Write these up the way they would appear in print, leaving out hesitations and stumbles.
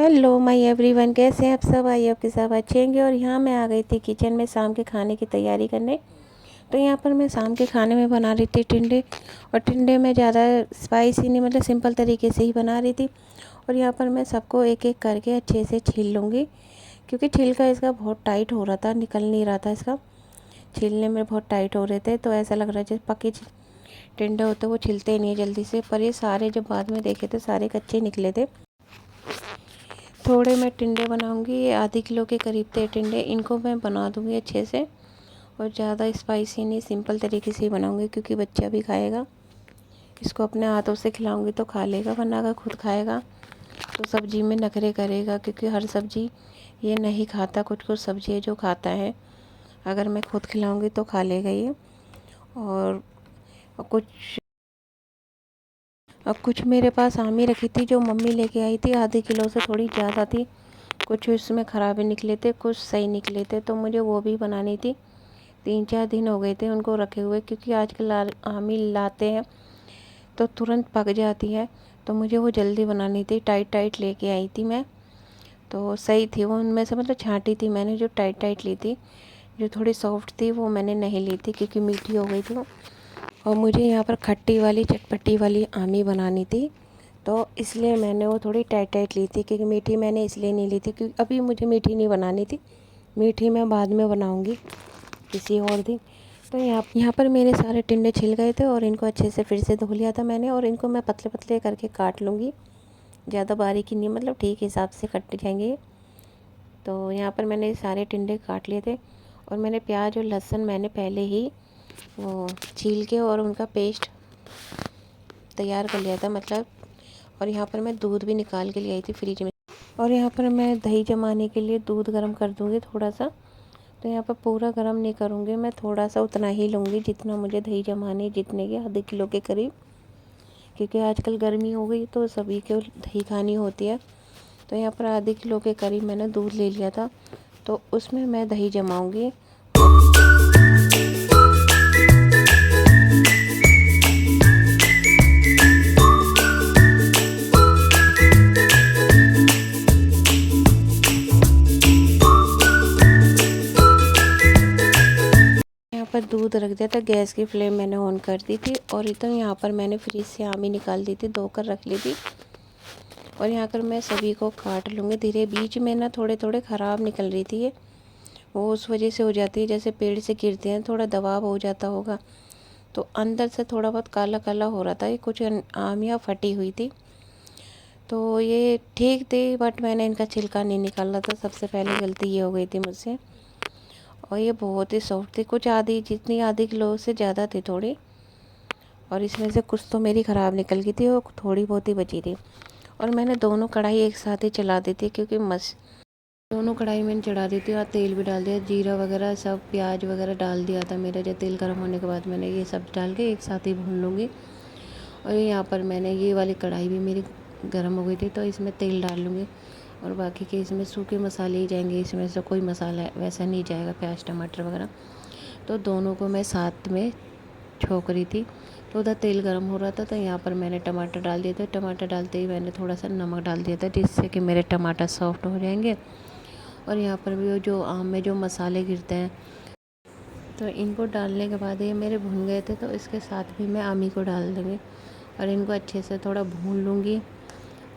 Hello my everyone, कैसे हैं आप सब। आई आपके सब अच्छे होंगे। और यहाँ मैं आ गई थी किचन में शाम के खाने की तैयारी करने। तो यहाँ पर मैं शाम के खाने में बना रही थी टिंडे। और टिंडे में ज़्यादा स्पाइसी नहीं, मतलब सिंपल तरीके से ही बना रही थी। और यहाँ पर मैं सबको एक एक करके अच्छे से छील लूँगी, क्योंकि छिलका इसका बहुत टाइट हो रहा था, निकल नहीं रहा था। इसका छीलने में बहुत टाइट हो रहे थे, तो ऐसा लग रहा है जैसे पके टिंडे होते वो छिलते ही नहीं है जल्दी से। पर ये सारे जब बाद में देखे तो सारे कच्चे निकले थे। थोड़े मैं टिंडे बनाऊंगी, ये आधे किलो के करीब थे टिंडे। इनको मैं बना दूंगी अच्छे से, और ज़्यादा स्पाइसी नहीं, सिंपल तरीके से ही बनाऊंगी, क्योंकि बच्चा भी खाएगा। इसको अपने हाथों से खिलाऊंगी तो खा लेगा, वरना अगर खुद खाएगा तो सब्जी में नखरे करेगा, क्योंकि हर सब्जी ये नहीं खाता। कुछ कुछ सब्जी है जो खाता है, अगर मैं खुद खिलाऊँगी तो खा लेगा ये। और कुछ मेरे पास आमी रखी थी जो मम्मी लेके आई थी, आधे किलो से थोड़ी ज़्यादा थी। कुछ इसमें ख़राब निकले थे, कुछ सही निकले थे, तो मुझे वो भी बनानी थी। 3-4 दिन हो गए थे उनको रखे हुए, क्योंकि आजकल आमी लाते हैं तो तुरंत पक जाती है। तो मुझे वो जल्दी बनानी थी, टाइट टाइट लेके आई थी मैं। तो सही थी वो, उनमें से मतलब छाँटी थी मैंने। जो टाइट टाइट ली थी, जो थोड़ी सॉफ्ट थी, वो मैंने नहीं ली थी, क्योंकि मीठी हो गई थी वो। और मुझे यहाँ पर खट्टी वाली चटपटी वाली आमी बनानी थी, तो इसलिए मैंने वो थोड़ी टाइट टाइट ली थी। क्योंकि मीठी मैंने इसलिए नहीं ली थी क्योंकि अभी मुझे मीठी नहीं बनानी थी, मीठी मैं बाद में बनाऊंगी किसी और दिन। तो यहाँ पर मेरे सारे टिंडे छिल गए थे, और इनको अच्छे से फिर से धो लिया था मैंने। और इनको मैं पतले पतले करके काट लूँगी, ज़्यादा बारीकी नहीं, मतलब ठीक हिसाब से कट जाएंगे। तो यहाँ पर मैंने सारे टिंडे काट लिए थे। और मैंने प्याज और लहसुन मैंने पहले ही वो छील के और उनका पेस्ट तैयार कर लिया था, मतलब। और यहाँ पर मैं दूध भी निकाल के ले आई थी फ्रिज में। और यहाँ पर मैं दही जमाने के लिए दूध गर्म कर दूँगी थोड़ा सा। तो यहाँ पर पूरा गर्म नहीं करूँगी मैं, थोड़ा सा उतना ही लूँगी जितना मुझे दही जमानी, जितने के आधे किलो के करीब। क्योंकि आजकल गर्मी हो गई तो सभी को दही खानी होती है। तो यहाँ पर आधे किलो के करीब मैंने दूध ले लिया था, तो उसमें मैं दही जमाऊँगी। पर दूध रख दिया था, गैस की फ्लेम मैंने ऑन कर दी थी। और इतना यहाँ पर मैंने फ्रिज से आमी निकाल दी थी, धोकर रख ली थी। और यहाँ पर मैं सभी को काट लूँगी धीरे। बीच में ना थोड़े थोड़े ख़राब निकल रही थी ये, वो उस वजह से हो जाती है, जैसे पेड़ से गिरते हैं थोड़ा दबाव हो जाता होगा, तो अंदर से थोड़ा बहुत काला काला हो रहा था। ये कुछ आमियाँ फटी हुई थी, तो ये ठीक थी, बट मैंने इनका छिलका नहीं निकाला था। सबसे पहले गलती ये हो गई थी मुझसे। और ये बहुत ही सॉफ्ट थी, कुछ आधी किलो से ज़्यादा थी थोड़ी। और इसमें से कुछ तो मेरी ख़राब निकल गई थी, और थोड़ी बहुत ही बची थी। और मैंने दोनों कढ़ाई एक साथ ही चला दी थी, क्योंकि दोनों कढ़ाई मैंने चढ़ा दी थी, और तेल भी डाल दिया, जीरा वगैरह सब, प्याज वगैरह डाल दिया था मेरा। जब तेल गर्म होने के बाद मैंने ये सब डाल के एक साथ ही भून लूँगी। और यहाँ पर मैंने ये वाली कढ़ाई भी मेरी गर्म हो गई थी, तो इसमें तेल डाल लूँगी। और बाकी के इसमें सूखे मसाले ही जाएंगे, इसमें से कोई मसाला वैसा नहीं जाएगा, प्याज टमाटर वगैरह। तो दोनों को मैं साथ में छोंक रही थी। तो उधर तेल गर्म हो रहा था, तो यहाँ पर मैंने टमाटर डाल दिए थे। टमाटर डालते ही मैंने थोड़ा सा नमक डाल दिया था, जिससे कि मेरे टमाटर सॉफ्ट हो जाएंगे। और यहाँ पर भी जो आम में जो मसाले गिरते हैं, तो इनको डालने के बाद ये मेरे भुन गए थे, तो इसके साथ भी मैं आमी को डाल दूँगी। और इनको अच्छे से थोड़ा भून लूँगी।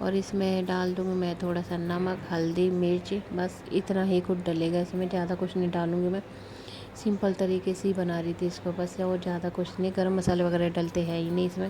और इसमें डाल दूँगी मैं थोड़ा सा नमक, हल्दी, मिर्च, बस इतना ही कुछ डलेगा इसमें, ज़्यादा कुछ नहीं डालूँगी मैं। सिंपल तरीके से ही बना रही थी इसको बस, और ज़्यादा कुछ नहीं, गरम मसाले वगैरह डलते हैं ही नहीं इसमें।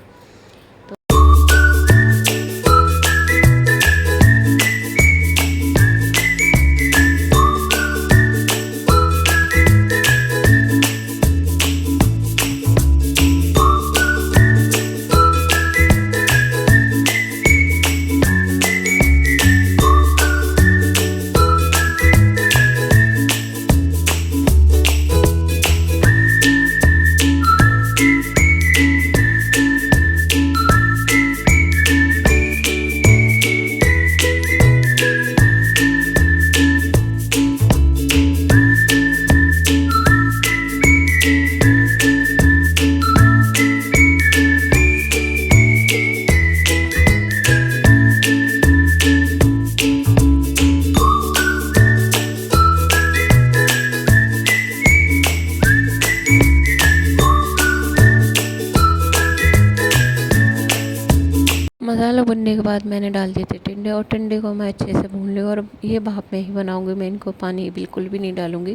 भुनने के बाद मैंने डाल दिए थे टिंडे, और टिंडे को मैं अच्छे से भून लूँ। और ये भाप में ही बनाऊँगी मैं इनको, पानी बिल्कुल भी नहीं डालूँगी,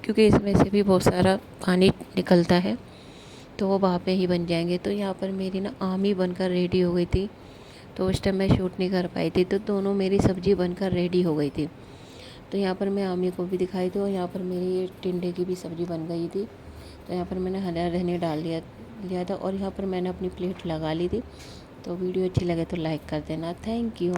क्योंकि इसमें से भी बहुत सारा पानी निकलता है, तो वो भाप में ही बन जाएंगे। तो यहाँ पर मेरी ना आमी बनकर रेडी हो गई थी, तो उस टाइम मैं शूट नहीं कर पाई थी, तो दोनों मेरी सब्ज़ी बनकर रेडी हो गई थी। तो यहाँ पर मैं आमी को भी दिखाई थी, और यहाँ पर मेरी ये टिंडे की भी सब्ज़ी बन गई थी। तो यहाँ पर मैंने हरा धनिया डाल लिया था, और यहाँ पर मैंने अपनी प्लेट लगा ली थी। तो वीडियो अच्छी लगे तो लाइक कर देना। Thank you.